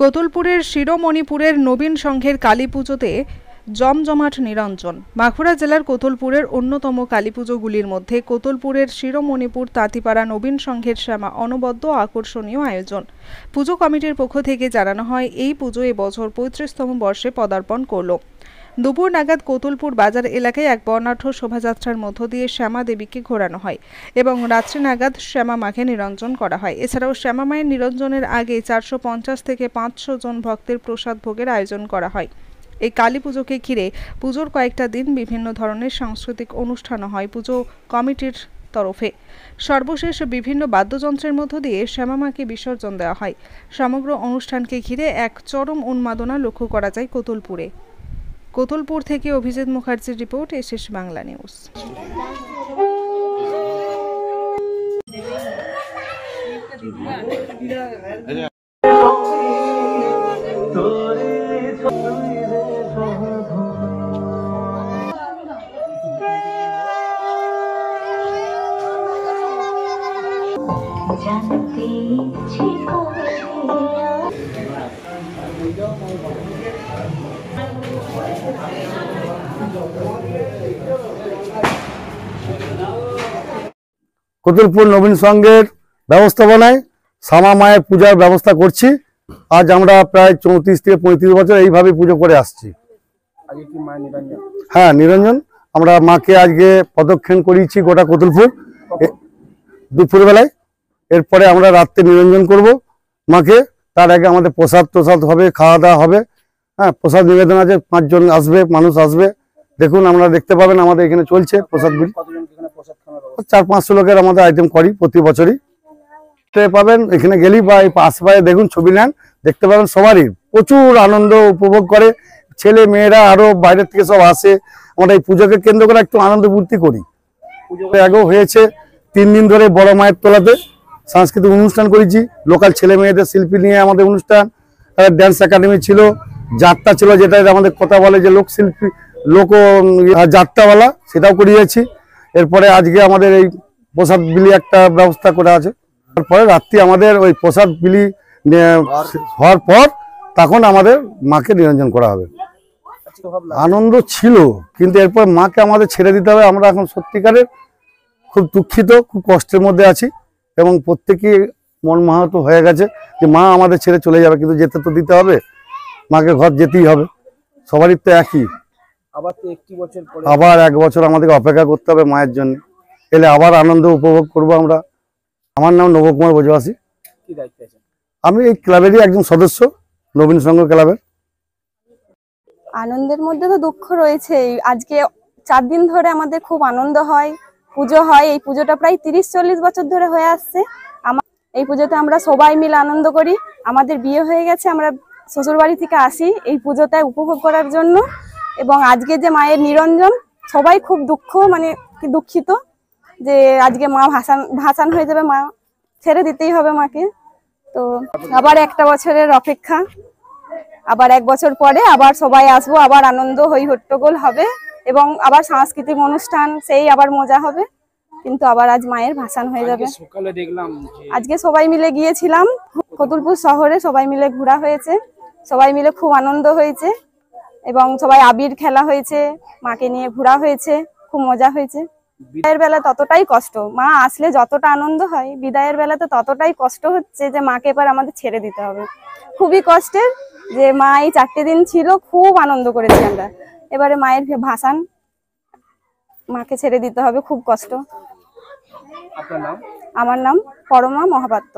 কোতুলপুরের শিরোমণিপুরের নবীন সংঘের কালী পুজোতে জমজমাট নিরঞ্জন। বাঁকুড়া জেলার কোতুলপুরের অন্যতম কালী পুজোগুলির মধ্যে কোতুলপুরের শিরোমণিপুর তাঁতিপাড়া নবীন সংঘের শ্যামা অনবদ্য আকর্ষণীয় আয়োজন। পুজো কমিটির পক্ষ থেকে জানানো হয়, এই পুজো এবছর 35তম বর্ষে পদার্পণ করল। দুপুর নাগাদ কোতুলপুর বাজার এলাকায় এক বর্ণাঢ্য শোভাযাত্রার মধ্য দিয়ে শ্যামা দেবীকে ঘোরানো হয় এবং রাত্রি নাগাদ শ্যামা মাকে নিরঞ্জন করা হয়। এছাড়াও শ্যামা মায়ের নিরঞ্জনের আগে 450 থেকে 500 জন ভক্তের প্রসাদ ভোগের আয়োজন করা হয়। এই কালী পুজোকে ঘিরে পুজোর কয়েকটা দিন বিভিন্ন ধরনের সাংস্কৃতিক অনুষ্ঠানও হয় পুজো কমিটির তরফে। সর্বশেষ বিভিন্ন বাদ্যযন্ত্রের মধ্য দিয়ে শ্যামা মাকে বিসর্জন দেওয়া হয়। সমগ্র অনুষ্ঠানকে ঘিরে এক চরম উন্মাদনা লক্ষ্য করা যায় কোতুলপুরে। কোতুলপুর থেকে অভিজিৎ মুখার্জির report, SS Bangla news. Kotulpur নবীন সংঘের ব্যবস্থাপনায় শ্যামা মায়ের পূজার ব্যবস্থা করছি। আজ আমরা প্রায় 34 থেকে 35 বছর এইভাবে পুজো করে আসছি। হ্যাঁ, নিরঞ্জন আমরা মাকে আজকে প্রদক্ষিণ করিয়েছি গোটা কোতুলপুর দুপুরবেলায়। এরপরে আমরা রাত্রে নিরঞ্জন করব মাকে। তার আগে আমাদের প্রসাদ হবে, খাওয়া দাওয়া হবে। হ্যাঁ, প্রসাদ নিবেদন আছে, 5 জন আসবে, মানুষ আসবে। দেখুন, আমরা দেখতে পাবেন আমাদের এখানে চলছে প্রসাদগুলি। 400-500 লোকের আমাদের আইটেম করি প্রতি বছরই। পাবেন এখানে গেলেই বা আশেপাশে দেখুন, ছবি নেন, দেখতে পাবেন সবারই প্রচুর আনন্দ উপভোগ করে। ছেলে মেয়েরা আরো বাইরের থেকে সব আসে। আমরা এই পুজোকে কেন্দ্র করে একটু আনন্দ ফুর্তি করি। আগেও হয়েছে 3 দিন ধরে বড় মায়ের তোলাতে সাংস্কৃতিক অনুষ্ঠান করেছি। লোকাল ছেলে মেয়েদের শিল্পী নিয়ে আমাদের অনুষ্ঠান, ড্যান্স একাডেমি ছিল, যাত্রা ছিল, যেটা আমাদের কথা বলে যে লোকশিল্পী লোক যাত্রাওয়ালা, সেটাও করিয়েছি। এরপরে আজকে আমাদের এই প্রসাদ বিলি একটা ব্যবস্থা করা আছে। তারপরে রাত্রি আমাদের ওই প্রসাদ বিলি হওয়ার পর তখন আমাদের মাকে নিরঞ্জন করা হবে। আনন্দ ছিল, কিন্তু এরপর মাকে আমাদের ছেড়ে দিতে হবে। আমরা এখন সত্যিকারের খুব দুঃখিত, খুব কষ্টের মধ্যে আছি এবং প্রত্যেকেই মন মাহাত হয়ে গেছে যে মা আমাদের ছেড়ে চলে যাবে, কিন্তু যেতে তো দিতে হবে, মাকে ঘর যেতেই হবে। সবারই তো একই। আবার 1 বছর আমাদেরকে অপেক্ষা করতে হবে মায়ের জন্য। এলে আবার আনন্দ উপভোগ করব আমরা। আমার নাম নবকুমার বজবাসী। আমি এই ক্লাবেরই একজন সদস্য, নবীন সংঘ ক্লাবের। আনন্দের মধ্যে তো দুঃখ রয়েছে। আজকে 4 দিন ধরে আমাদের খুব আনন্দ হয়, পুজো হয়। এই পুজোটা প্রায় 30-40 বছর ধরে হয়ে আসছে। এই পুজোতে আমরা সবাই মিলে আনন্দ করি। আমাদের বিয়ে হয়ে গেছে, আমরা শ্বশুর বাড়ি থেকে আসি এই পুজোটায় উপভোগ করার জন্য। এবং আজকে যে মায়ের নিরঞ্জন, সবাই খুব দুঃখিত যে আজকে মা ভাসান হয়ে যাবে, মা ছেড়ে দিতেই হবে মাকে। তো আবার 1 বছরের অপেক্ষা, আবার 1 বছর পরে আবার সবাই আসবো, আবার আনন্দ হই হট্টগোল হবে এবং আবার সাংস্কৃতিক অনুষ্ঠান, সেই আবার মজা হবে। কিন্তু আবার আজ মায়ের ভাসান হয়ে যাবে। আজকে সবাই মিলে গিয়েছিলাম কোতুলপুর শহরে, সবাই মিলে ঘোরা হয়েছে, সবাই মিলে খুব আনন্দ হয়েছে এবং সবাই আবির খেলা হয়েছে, মাকে নিয়ে ঘোরা হয়েছে, খুব মজা হয়েছে। বিদায়ের বেলা ততটাই কষ্ট, মা আসলে যতটা আনন্দ হয়, বিদায়ের বেলাতে ততটাই কষ্ট হচ্ছে যে মাকে এবার আমাদের ছেড়ে দিতে হবে। খুবই কষ্টের যে মা এই 4টে দিন ছিল, খুব আনন্দ করেছি আমরা। এবারে মায়ের ভাসান, মাকে ছেড়ে দিতে হবে, খুব কষ্ট। আমার নাম পরমা মহাপাত্র।